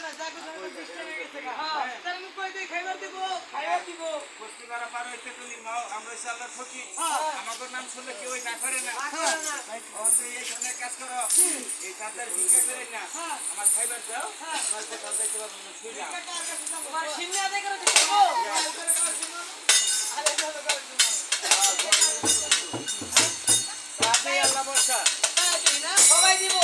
না জাগো জাগো ডিস্টার্ব হয়ে গেছে হ্যাঁ তার মুখ কই দেই খাইবার দিব কুস্তি করা পার হইতে তুমি মাও আমরা ইনশাআল্লাহ ঠকি আমাদের নাম শুনলে কেউ না করে না অন্ত এইখানে কাজ করো এই কাজের ভিক্ষা করে না আমার খাইবার দাও আমার কথা দেখতে পাবো না শুই যাও আমার সিন্নি আদে করে দিব আরে চলো করে দিব সাথে আল্লাহ বর্ষা তাই না সবাই দিব